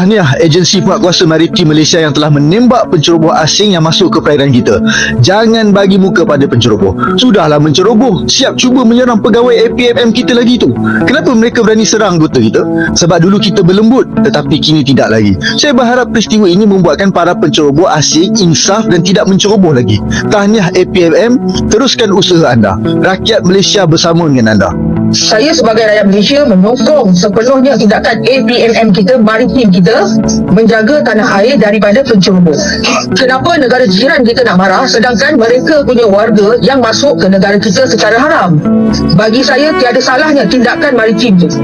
Tahniah agensi penguatkuasa maritim Malaysia yang telah menembak penceroboh asing yang masuk ke perairan kita. Jangan bagi muka pada penceroboh. Sudahlah menceroboh, siap cuba menyerang pegawai APMM kita lagi tu. Kenapa mereka berani serang anggota kita? Sebab dulu kita berlembut, tetapi kini tidak lagi. Saya berharap peristiwa ini membuatkan para penceroboh asing insaf dan tidak menceroboh lagi. Tahniah APMM, teruskan usaha anda. Rakyat Malaysia bersama dengan anda. Saya sebagai rakyat Malaysia menyokong sepenuhnya tindakan APMM kita, maritim kita, menjaga tanah air daripada penceroboh. Kenapa negara jiran kita nak marah sedangkan mereka punya warga yang masuk ke negara kita secara haram? Bagi saya tiada salahnya tindakan maritim itu.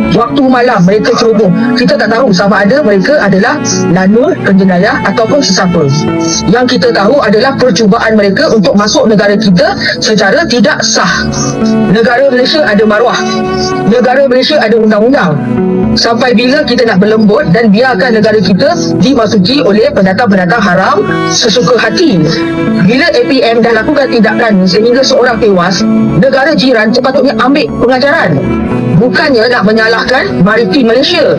Waktu malam mereka ceroboh, kita tak tahu sama ada mereka adalah lanur, penjenayah ataupun sesiapa. Yang kita tahu adalah percubaan mereka untuk masuk negara kita secara tidak sah. Negara Malaysia ada maruah, negara Malaysia ada undang-undang. Sampai bila kita nak berlembut dan biarkan negara kita dimasuki oleh pendatang-pendatang haram sesuka hati? Bila APM dah lakukan tindakan sehingga seorang tewas, negara jiran sepatutnya ambil pengajaran. Bukannya nak menyalahkan maritim Malaysia,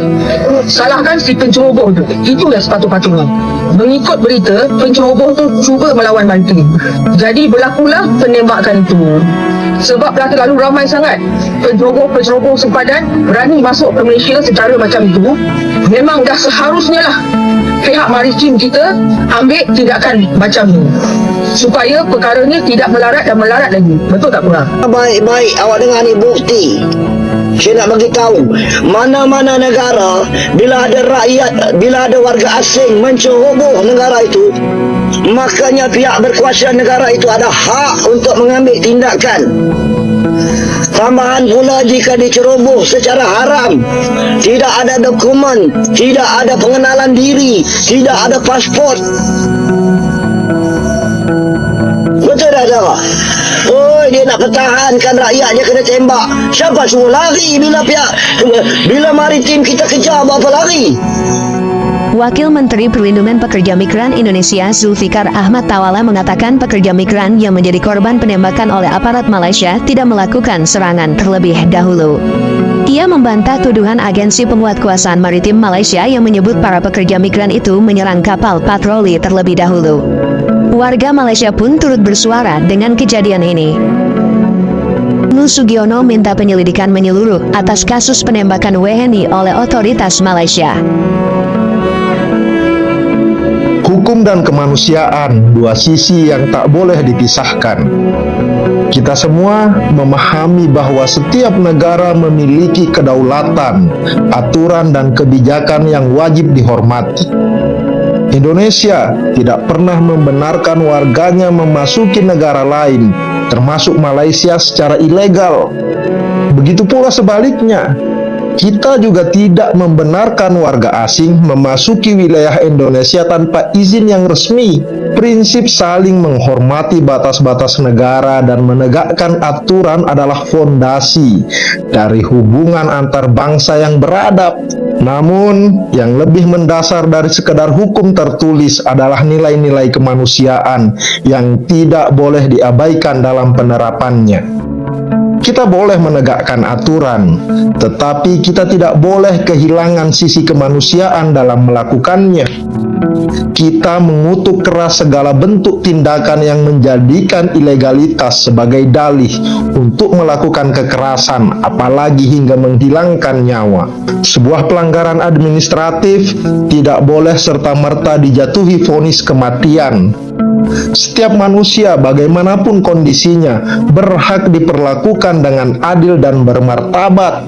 salahkan si penceroboh tu. Itu yang sepatut-patutnya. Mengikut berita, penceroboh tu cuba melawan maritim, jadi berlakulah penembakan itu. Sebab dah terlalu ramai sangat penceroboh sempadan berani masuk ke Malaysia secara macam itu. Memang dah seharusnya lah pihak maritim kita ambil tindakan macam ni, supaya perkara ni tidak melarat dan melarat lagi. Betul tak kurang? Baik-baik, awak dengar ni bukti. Saya nak bagi tahu, mana-mana negara bila ada rakyat, bila ada warga asing menceroboh negara itu, makanya pihak berkuasa negara itu ada hak untuk mengambil tindakan. Tambahan pula jika diceroboh secara haram, tidak ada dokumen, tidak ada pengenalan diri, tidak ada pasport. Betul tak tak? Oh, dia nak pertahankan rakyat, dia kena tembak. Siapa suruh lari bila maritim kita kejar, berapa lari? Wakil Menteri Perlindungan Pekerja Migran Indonesia Zulfikar Ahmad Tawala mengatakan pekerja migran yang menjadi korban penembakan oleh aparat Malaysia tidak melakukan serangan terlebih dahulu. Ia membantah tuduhan Agensi Penguatkuasaan Maritim Malaysia yang menyebut para pekerja migran itu menyerang kapal patroli terlebih dahulu. Warga Malaysia pun turut bersuara dengan kejadian ini. Sugiono minta penyelidikan menyeluruh atas kasus penembakan WNI oleh otoritas Malaysia. Hukum dan kemanusiaan, dua sisi yang tak boleh dipisahkan. Kita semua memahami bahwa setiap negara memiliki kedaulatan, aturan dan kebijakan yang wajib dihormati. Indonesia tidak pernah membenarkan warganya memasuki negara lain, termasuk Malaysia, secara ilegal. Begitu pula sebaliknya, kita juga tidak membenarkan warga asing memasuki wilayah Indonesia tanpa izin yang resmi. Prinsip saling menghormati batas-batas negara dan menegakkan aturan adalah fondasi dari hubungan antar bangsa yang beradab. Namun, yang lebih mendasar dari sekedar hukum tertulis adalah nilai-nilai kemanusiaan yang tidak boleh diabaikan dalam penerapannya. Kita boleh menegakkan aturan, tetapi kita tidak boleh kehilangan sisi kemanusiaan dalam melakukannya. Kita mengutuk keras segala bentuk tindakan yang menjadikan ilegalitas sebagai dalih untuk melakukan kekerasan, apalagi hingga menghilangkan nyawa. Sebuah pelanggaran administratif tidak boleh serta-merta dijatuhi vonis kematian. Setiap manusia, bagaimanapun kondisinya, berhak diperlakukan dengan adil dan bermartabat.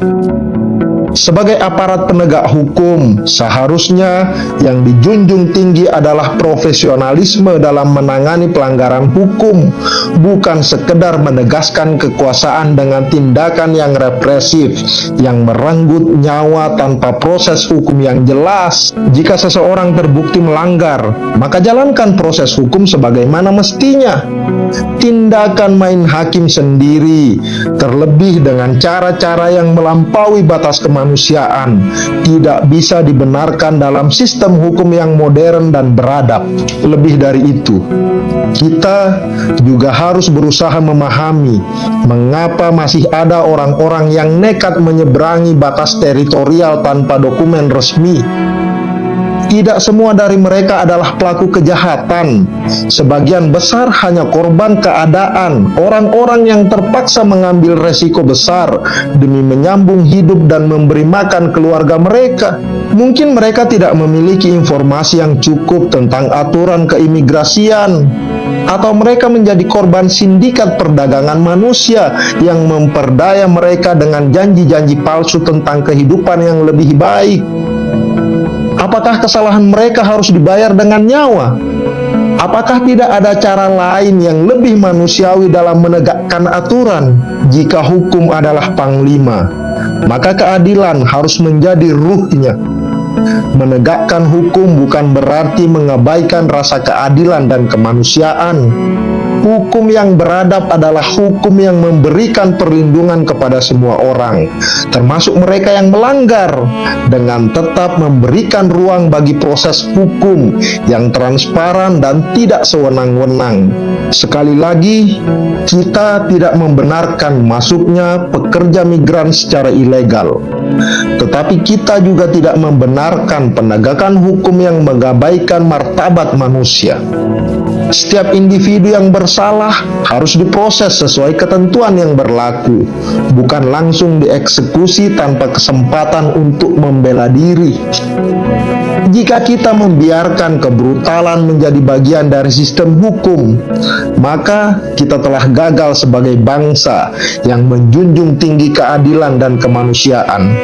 Sebagai aparat penegak hukum, seharusnya yang dijunjung tinggi adalah profesionalisme dalam menangani pelanggaran hukum, bukan sekedar menegaskan kekuasaan dengan tindakan yang represif, yang merenggut nyawa tanpa proses hukum yang jelas. Jika seseorang terbukti melanggar, maka jalankan proses hukum sebagaimana mestinya. Tindakan main hakim sendiri, terlebih dengan cara-cara yang melampaui batas kemanusiaan, tidak bisa dibenarkan dalam sistem hukum yang modern dan beradab. Lebih dari itu, kita juga harus berusaha memahami mengapa masih ada orang-orang yang nekat menyeberangi batas teritorial tanpa dokumen resmi. Tidak semua dari mereka adalah pelaku kejahatan. Sebagian besar hanya korban keadaan, orang-orang yang terpaksa mengambil resiko besar demi menyambung hidup dan memberi makan keluarga mereka. Mungkin mereka tidak memiliki informasi yang cukup tentang aturan keimigrasian, atau mereka menjadi korban sindikat perdagangan manusia yang memperdaya mereka dengan janji-janji palsu tentang kehidupan yang lebih baik. Apakah kesalahan mereka harus dibayar dengan nyawa? Apakah tidak ada cara lain yang lebih manusiawi dalam menegakkan aturan? Jika hukum adalah panglima, maka keadilan harus menjadi ruhnya. Menegakkan hukum bukan berarti mengabaikan rasa keadilan dan kemanusiaan. Hukum yang beradab adalah hukum yang memberikan perlindungan kepada semua orang, termasuk mereka yang melanggar, dengan tetap memberikan ruang bagi proses hukum yang transparan dan tidak sewenang-wenang. Sekali lagi, kita tidak membenarkan masuknya pekerja migran secara ilegal, tetapi kita juga tidak membenarkan penegakan hukum yang mengabaikan martabat manusia. Setiap individu yang bersalah harus diproses sesuai ketentuan yang berlaku, bukan langsung dieksekusi tanpa kesempatan untuk membela diri. Jika kita membiarkan kebrutalan menjadi bagian dari sistem hukum, maka kita telah gagal sebagai bangsa yang menjunjung tinggi keadilan dan kemanusiaan.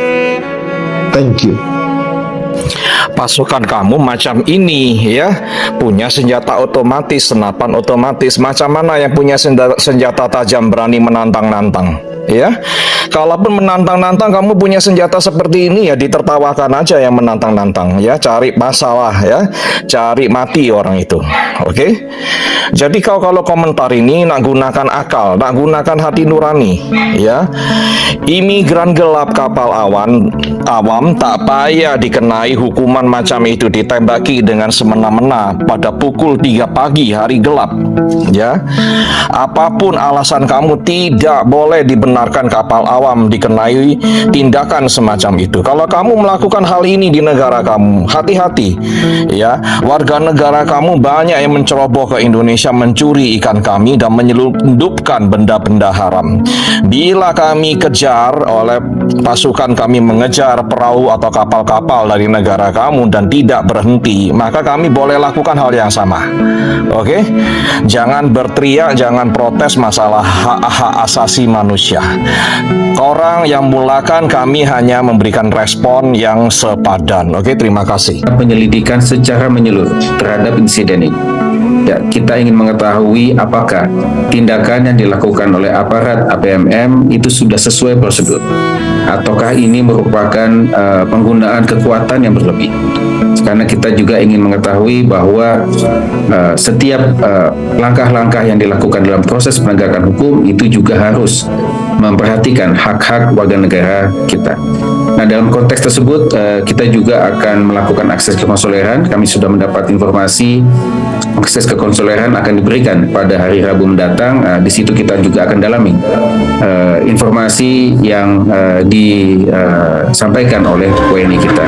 Thank you. Pasukan kamu macam ini ya, punya senjata otomatis, senapan otomatis. Macam mana yang punya senjata tajam berani menantang-nantang ya? Kalaupun menantang-nantang kamu punya senjata seperti ini, ya ditertawakan aja yang menantang-nantang ya, cari masalah ya, cari mati orang itu. Oke? Jadi kalau komentar ini nak gunakan akal, nak gunakan hati nurani ya. Imigran gelap kapal awam tak payah dikenai hukuman macam itu, ditembaki dengan semena-mena pada pukul 3 pagi hari gelap ya. Apapun alasan kamu, tidak boleh dibenarkan kapal awam dikenai tindakan semacam itu. Kalau kamu melakukan hal ini di negara kamu, hati-hati ya. Warga negara kamu banyak yang menceroboh ke Indonesia, mencuri ikan kami dan menyelundupkan benda-benda haram. Bila kami kejar oleh pasukan kami mengejar perahu atau kapal-kapal dari negara kamu dan tidak berhenti, maka kami boleh lakukan hal yang sama. Oke? Jangan berteriak, jangan protes masalah hak-hak asasi manusia. Orang yang mulakan, kami hanya memberikan respon yang sepadan. Oke, terima kasih. Penyelidikan secara menyeluruh terhadap insiden ini. Ya, kita ingin mengetahui apakah tindakan yang dilakukan oleh aparat APMM itu sudah sesuai prosedur, ataukah ini merupakan penggunaan kekuatan yang berlebih. Karena kita juga ingin mengetahui bahwa setiap langkah-langkah yang dilakukan dalam proses penegakan hukum itu juga harus memperhatikan hak-hak warga negara kita. Nah, dalam konteks tersebut kita juga akan melakukan akses kekonsuleran. Kami sudah mendapat informasi akses kekonsuleran akan diberikan pada hari Rabu mendatang. Di situ kita juga akan dalami informasi yang disampaikan oleh WNI kita.